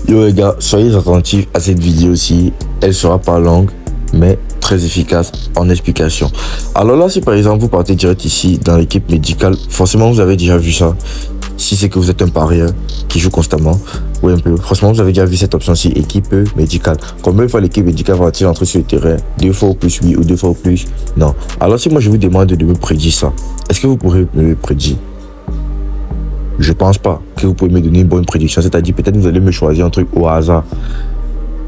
Yo les gars, soyez attentifs à cette vidéo aussi. Elle sera pas longue, mais très efficace en explication. Alors là, si par exemple vous partez direct ici dans l'équipe médicale, forcément vous avez déjà vu ça. Si c'est que vous êtes un parieur qui joue constamment, oui un peu. Franchement, vous avez déjà vu cette option-ci, équipe médicale. Combien de fois l'équipe médicale va-t-il entrer sur le terrain? 2 fois ou plus, oui, ou 2 fois ou plus? Non. Alors si moi je vous demande de me prédire ça, est-ce que vous pourrez me prédire? Je pense pas que vous pouvez me donner une bonne prédiction. C'est-à-dire, peut-être vous allez me choisir un truc au hasard.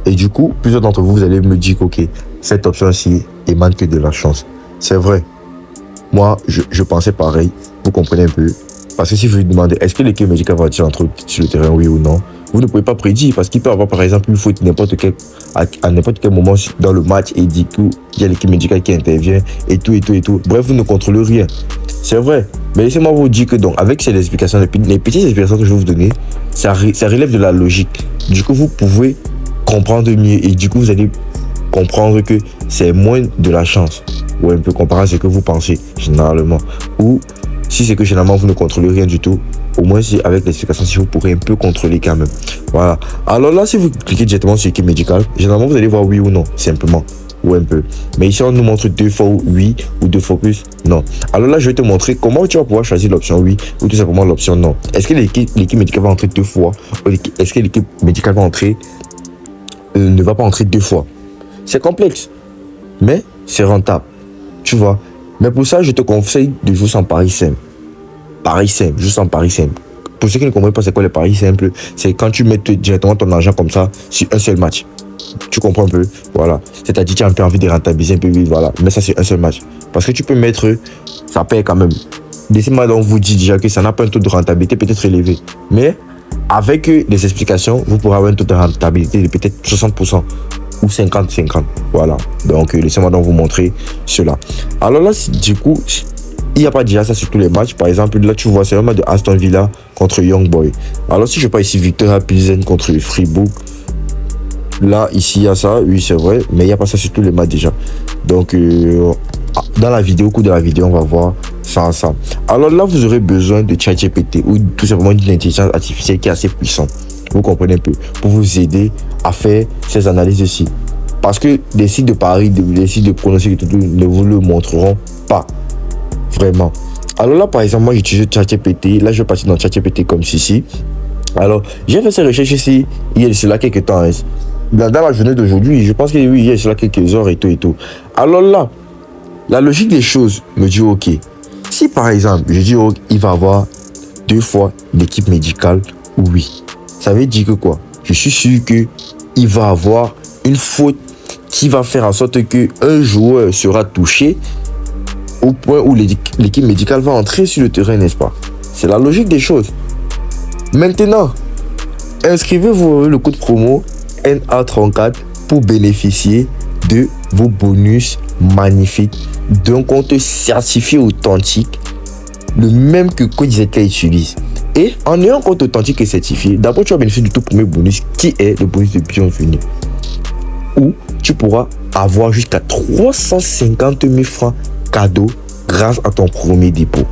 Et du coup, plusieurs d'entre vous, vous allez me dire qu'ok, cette option-ci émane que de la chance. C'est vrai. Moi, je pensais pareil. Vous comprenez un peu. Parce que si vous vous demandez, est-ce que l'équipe médicale va tirer un truc sur le terrain, oui ou non, vous ne pouvez pas prédire. Parce qu'il peut y avoir, par exemple, une faute à n'importe quel moment dans le match. Et du coup, il y a l'équipe médicale qui intervient. Et tout. Bref, vous ne contrôlez rien. C'est vrai. Mais laissez-moi vous dire que donc, avec ces explications, les petites explications que je vais vous donner, ça relève de la logique. Du coup, vous pouvez comprendre mieux et du coup, vous allez comprendre que c'est moins de la chance. Ou un peu comparé à ce que vous pensez, généralement. Ou si c'est que généralement, vous ne contrôlez rien du tout, au moins, si avec l'explication, si vous pourrez un peu contrôler quand même. Voilà. Alors là, si vous cliquez directement sur l'équipe médicale, généralement, vous allez voir oui ou non, simplement. Ou un peu. Mais ici, on nous montre 2 fois oui ou 2 fois plus non. Alors là, je vais te montrer comment tu vas pouvoir choisir l'option oui ou tout simplement l'option non. Est-ce que l'équipe médicale va entrer 2 fois? Est-ce que l'équipe médicale va entrer ne va pas entrer 2 fois? C'est complexe, mais c'est rentable. Tu vois. Mais pour ça, je te conseille de jouer sans pari simple. Pari simple, juste sans pari simple. Pour ceux qui ne comprennent pas c'est quoi les paris simples, c'est quand tu mets directement ton argent comme ça sur un seul match. Tu comprends un peu, voilà. C'est-à-dire que tu as un peu envie de rentabiliser un peu, voilà. Mais ça, c'est un seul match. Parce que tu peux mettre, ça paye quand même. Laissez-moi donc vous dire déjà que ça n'a pas un taux de rentabilité peut-être élevé. Mais avec les explications, vous pourrez avoir un taux de rentabilité de peut-être 60% ou 50-50. Voilà. Donc, laissez-moi donc vous montrer cela. Alors là, du coup, il n'y a pas déjà ça sur tous les matchs. Par exemple, là, tu vois, c'est un match de Aston Villa contre Young Boy. Alors, si je pas ici, Victoria Pilsen contre Fribourg. Là, ici, il y a ça, oui, c'est vrai, mais il n'y a pas ça sur tous les matchs déjà. Donc, dans la vidéo, au cours de la vidéo, on va voir ça ensemble. Alors là, vous aurez besoin de ChatGPT ou tout simplement d'une intelligence artificielle qui est assez puissante. Vous comprenez un peu, pour vous aider à faire ces analyses ici. Parce que les sites de paris, les sites de pronostics et tout, ne vous le montreront pas. Vraiment. Alors là, par exemple, moi, j'utilise ChatGPT. Là, je vais passer dans ChatGPT comme ceci. Alors, j'ai fait ces recherches ici, il y a cela quelques temps. Dans la journée d'aujourd'hui, je pense que oui, il y a cela quelques heures et tout. Alors là, la logique des choses me dit ok. Si par exemple, je dis ok, il va avoir 2 fois l'équipe médicale, oui. Ça veut dire que quoi? Je suis sûr que il va avoir une faute qui va faire en sorte que un joueur sera touché au point où l'équipe médicale va entrer sur le terrain, n'est-ce pas? C'est la logique des choses. Maintenant, inscrivez-vous le code promo NA34 pour bénéficier de vos bonus magnifiques d'un compte certifié authentique, le même que CodeZK utilise. Et en ayant un compte authentique et certifié, d'abord tu vas bénéficier du tout premier bonus qui est le bonus de bienvenue, où tu pourras avoir jusqu'à 350 000 francs cadeaux grâce à ton premier dépôt.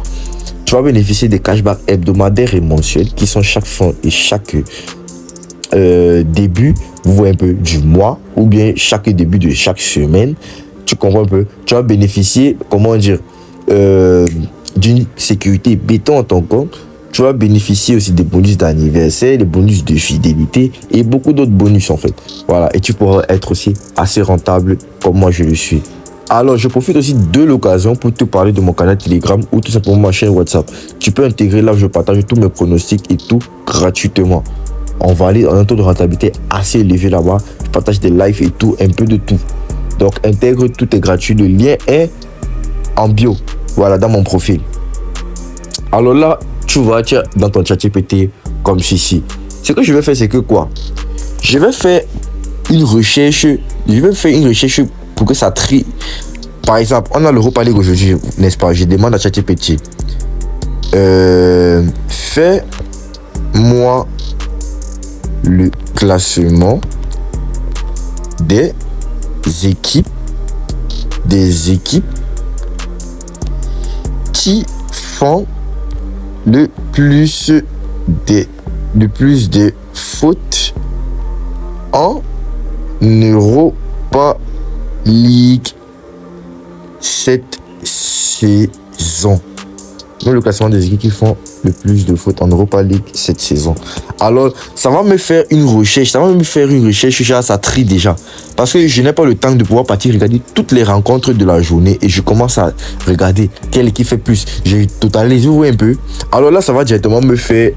Tu vas bénéficier des cashbacks hebdomadaires et mensuels qui sont chaque fin et chaque début, vous voyez un peu, du mois ou bien chaque début de chaque semaine. Tu comprends un peu. Tu vas bénéficier, comment dire, d'une sécurité béton en ton compte. Tu vas bénéficier aussi des bonus d'anniversaire, des bonus de fidélité et beaucoup d'autres bonus en fait. Voilà, et tu pourras être aussi assez rentable comme moi je le suis. Alors, je profite aussi de l'occasion pour te parler de mon canal Telegram ou tout simplement ma chaîne WhatsApp. Tu peux intégrer là où je partage tous mes pronostics et tout gratuitement. On va aller à un taux de rentabilité assez élevé là-bas. Je partage des lives et tout, un peu de tout. Donc, intègre, tout est gratuit. Le lien est en bio. Voilà, dans mon profil. Alors là, tu vas dans ton ChatGPT comme ceci. Ce que je vais faire, c'est que quoi? Je vais faire une recherche. Pour que ça trie. Par exemple, on a l'Europa League aujourd'hui, n'est-ce pas? Je demande à ChatGPT. Fais-moi le classement des équipes qui font le plus de fautes en Europa League cette saison. Le classement des équipes qui font le plus de fautes en Europa League cette saison. Alors, ça va me faire une recherche. Ça trie déjà. Parce que je n'ai pas le temps de pouvoir partir regarder toutes les rencontres de la journée. Et je commence à regarder quelle équipe fait plus. J'ai totalisé, vous voyez un peu. Alors là, ça va directement me faire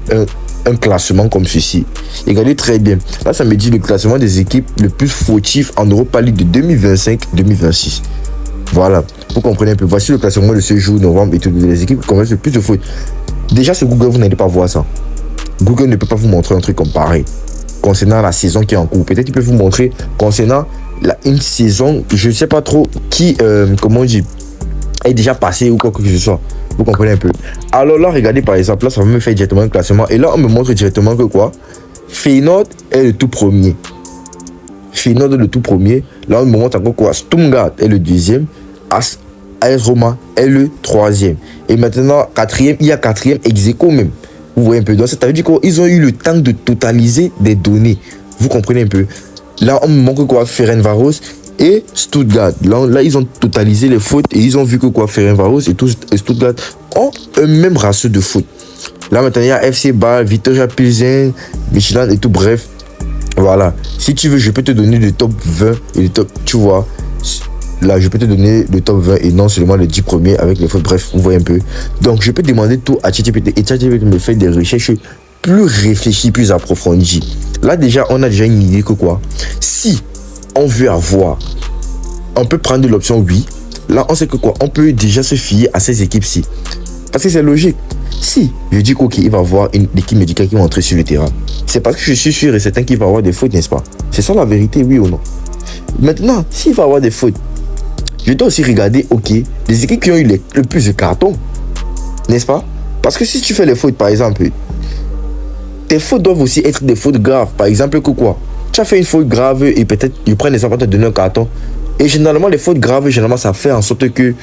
un classement comme ceci. Regardez très bien. Là, ça me dit le classement des équipes le plus fautif en Europa League de 2025-2026. Voilà, vous comprenez un peu. Voici le classement de ce jour, novembre, et toutes les équipes qui commencent le plus de fautes. Déjà, sur Google, vous n'allez pas voir ça. Google ne peut pas vous montrer un truc comme pareil concernant la saison qui est en cours. Peut-être qu'il peut vous montrer concernant une saison, je ne sais pas trop qui, comment on dit, est déjà passée ou quoi que ce soit. Vous comprenez un peu. Alors là, regardez par exemple, là, ça va me faire directement un classement. Et là, on me montre directement que quoi, Feyenoord est le tout premier. Feyenoord est le tout premier. Là, on me montre encore quoi, Stuttgart est le deuxième. AS Roma est le troisième. Et maintenant, quatrième, il y a quatrième ex-aequo même. Vous voyez un peu. Donc, ça veut dire qu'ils ont eu le temps de totaliser des données. Vous comprenez un peu. Là, on me montre quoi, Ferencvaros et Stuttgart. Là, ils ont totalisé les fautes et ils ont vu que quoi, Ferencvaros et Stuttgart ont un même ratio de fautes. Là, maintenant, il y a FC Bâle, Viktoria Pilsen, Michelin et tout. Bref, voilà. Si tu veux, je peux te donner le top 20 et le top, tu vois. Là, je peux te donner le top 20 et non seulement les 10 premiers avec les fautes. Bref, vous voyez un peu. Donc, je peux demander tout à ChatGPT et ChatGPT me fait des recherches plus réfléchies, plus approfondies. Là, déjà, on a déjà une idée que quoi. Si on veut avoir, on peut prendre l'option oui. Là, on sait que quoi. On peut déjà se fier à ces équipes-ci. Parce que c'est logique. Si je dis qu'ok, il va y avoir une équipe médicale qui va entrer sur le terrain, c'est parce que je suis sûr et certain qu'il va y avoir des fautes, n'est-ce pas? C'est ça la vérité, oui ou non? Maintenant, s'il va y avoir des fautes, je dois aussi regarder, ok, les équipes qui ont eu le plus de cartons, n'est-ce pas? Parce que si tu fais les fautes, par exemple, tes fautes doivent aussi être des fautes graves. Par exemple, que quoi? Tu as fait une faute grave et peut-être, je prends l'exemple de te donner un carton. Et généralement, les fautes graves, généralement, ça fait en sorte que,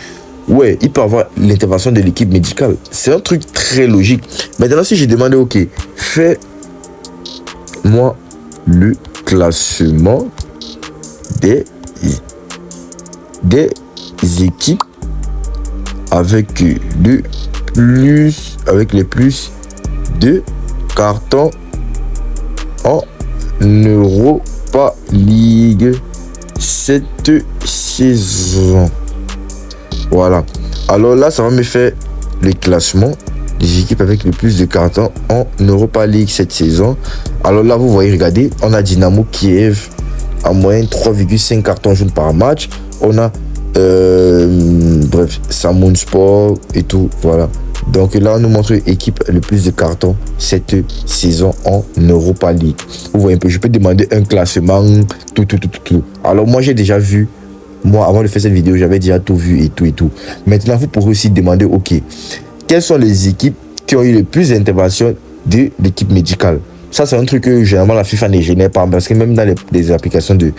ouais, il peut avoir l'intervention de l'équipe médicale. C'est un truc très logique. Maintenant, si j'ai demandé, ok, fais-moi le classement des équipes avec les plus de cartons en Europa League cette saison. Voilà. Alors là, ça va me faire le classement des équipes avec le plus de cartons en Europa League cette saison. Alors là, vous voyez, regardez, on a Dynamo Kiev en moyenne 3,5 cartons jaunes par match. On a bref, Samoun Sport et tout, voilà. Donc là, on nous montre l'équipe le plus de cartons cette saison en Europa League. Vous voyez un peu, je peux demander un classement, tout. Alors moi, j'ai déjà vu, moi, avant de faire cette vidéo, j'avais déjà tout vu et tout. Maintenant, vous pourrez aussi demander, ok, quelles sont les équipes qui ont eu le plus d'interventions de l'équipe médicale? Ça, c'est un truc que généralement la FIFA ne gêne pas, parce que même dans les applications de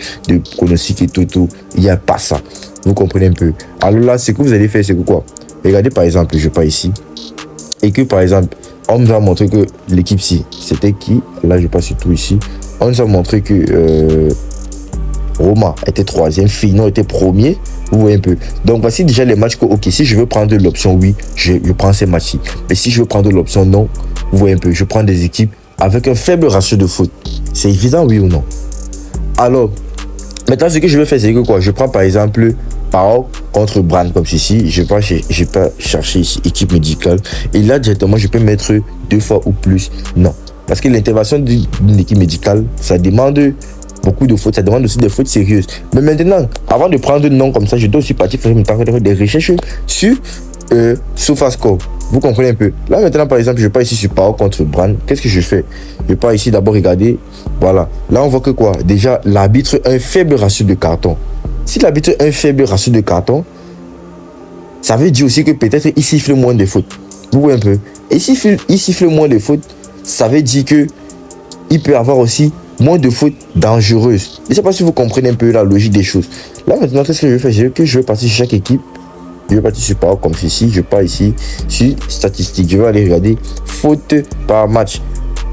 pronostic et tout, il n'y a pas ça. Vous comprenez un peu. Alors là, ce que vous allez faire, c'est que quoi? Regardez par exemple, je pars ici. Et que par exemple, on nous a montré que l'équipe-ci, c'était qui? Là, je passe sur tout ici. On nous a montré que Roma était troisième, Feyenoord était premier. Vous voyez un peu. Donc voici déjà les matchs que, ok, si je veux prendre l'option oui, je prends ces matchs-ci. Mais si je veux prendre l'option non, vous voyez un peu, je prends des équipes avec un faible ratio de fautes. C'est évident, oui ou non? Alors, maintenant, ce que je vais faire, c'est que quoi? Je prends par exemple PAOK contre Brann comme ceci. Je peux chercher ici équipe médicale. Et là, directement, je peux mettre 2 fois ou plus. Non. Parce que l'intervention d'une équipe médicale, ça demande beaucoup de fautes. Ça demande aussi des fautes sérieuses. Mais maintenant, avant de prendre non comme ça, je dois aussi partir faire des recherches sur SofaScore. Vous comprenez un peu. Là maintenant par exemple, je pars ici sur PAOK contre Brann. Qu'est-ce que je fais? Je pars ici d'abord regarder. Voilà. Là on voit que quoi? Déjà l'arbitre a un faible ratio de carton. Si l'arbitre a un faible ratio de carton, ça veut dire aussi que peut-être il siffle moins de fautes. Vous voyez un peu. Et s'il siffle moins de fautes, ça veut dire que il peut avoir aussi moins de fautes dangereuses. Je ne sais pas si vous comprenez un peu la logique des choses. Là maintenant, qu'est-ce que je vais faire? C'est que je vais partir sur chaque équipe. Je vais partir sur PAOK comme ceci. Je pars ici sur statistiques. Je vais aller regarder fautes par match.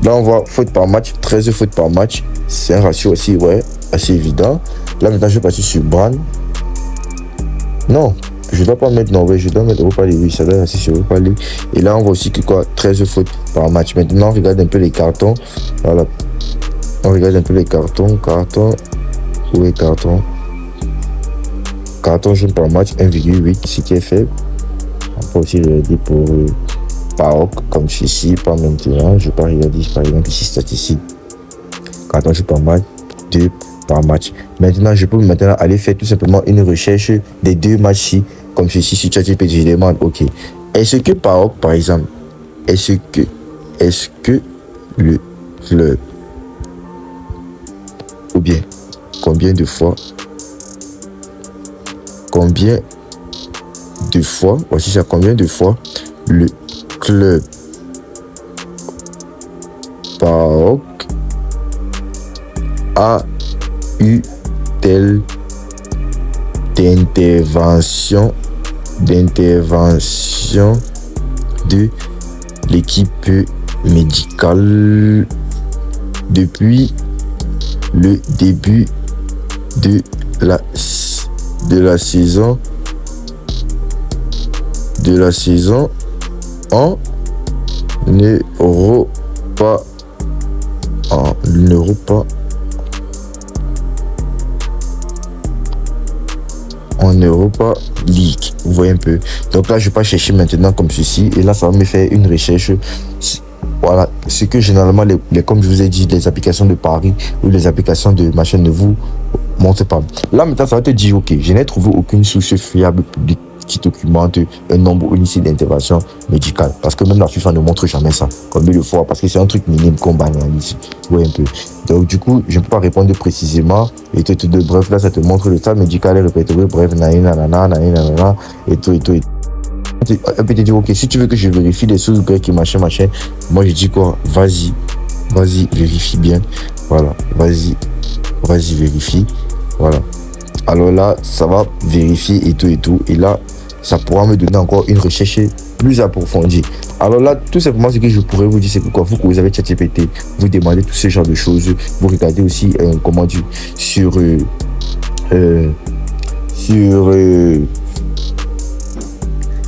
Là, on voit faute par match, 13 fautes par match. C'est un ratio aussi, ouais, assez évident. Là, maintenant, je vais passer sur Bran. Non, je ne dois pas mettre Norvège, je dois mettre Europa League. Oui, ça doit être assis sur Europa League. Et là, on voit aussi que quoi, 13 fautes par match. Maintenant, on regarde un peu les cartons. Voilà. On regarde un peu les cartons. Où est carton? Carton jaune par match, 1,8, ce qui est faible. On peut aussi regarder pour PAOK, comme ceci, pas maintenant. Je ne vais pas regarder, par exemple, ici, statistique. Carton jaune par match, 2 par match. Maintenant, je peux maintenant aller faire tout simplement une recherche des 2 matchs-ci, comme ceci, sur ChatGPT. Je demande, ok, est-ce que PAOK, par exemple, est-ce que le club, ou bien, combien de fois, voici ça, combien de fois le club PAOK a eu telle d'intervention de l'équipe médicale depuis le début de la saison en Europa League. Vous voyez un peu. Donc là, je vais pas chercher maintenant comme ceci. Et là, ça va me faire une recherche. Voilà. Ce que généralement, comme je vous ai dit, les applications de Paris ou les applications de machin ne vous montrent pas. Là, maintenant, ça va te dire, ok, je n'ai trouvé aucune source fiable publique qui documente un nombre illicite d'intervention médicale. Parce que même la FIFA ne montre jamais ça. Combien de fois? Parce que c'est un truc minime qu'on banalise. Oui, un peu. Donc, du coup, je ne peux pas répondre précisément. Et tout, bref, là, ça te montre le stade médical est répertorié. Bref, et tout. Elle peut te dire, ok, si tu veux que je vérifie des sources grecques et machin. Moi, je dis quoi? Vas-y, vérifie bien. Voilà, vas-y, vérifie. Voilà. Alors là, ça va vérifier et tout. Et là, ça pourra me donner encore une recherche plus approfondie. Alors là, tout simplement, ce que je pourrais vous dire, c'est que quand vous avez ChatGPT, vous demandez tout ce genre de choses. Vous regardez aussi, comment dire, sur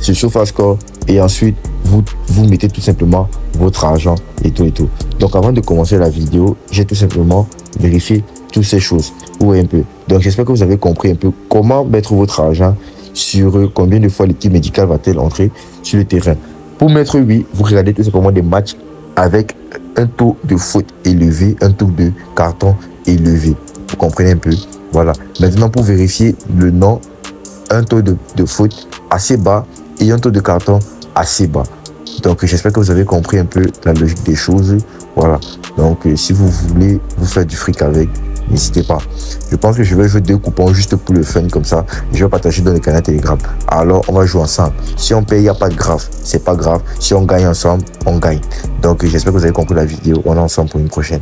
SofaScore. Et ensuite, vous mettez tout simplement votre argent et tout. Donc, avant de commencer la vidéo, j'ai tout simplement vérifié toutes ces choses. Oui, un peu. Donc, j'espère que vous avez compris un peu comment mettre votre argent sur combien de fois l'équipe médicale va-t-elle entrer sur le terrain. Pour mettre oui, vous regardez tout simplement des matchs avec un taux de faute élevé, un taux de carton élevé. Vous comprenez un peu? Voilà. Maintenant, pour vérifier le nom, un taux de faute assez bas et un taux de carton assez bas. Donc, j'espère que vous avez compris un peu la logique des choses. Voilà. Donc, si vous voulez vous faire du fric avec, n'hésitez pas. Je pense que je vais jouer 2 coupons juste pour le fun comme ça. Je vais partager dans le canal Telegram. Alors, on va jouer ensemble. Si on paye, il n'y a pas de grave. C'est pas grave. Si on gagne ensemble, on gagne. Donc, j'espère que vous avez compris la vidéo. On est ensemble pour une prochaine.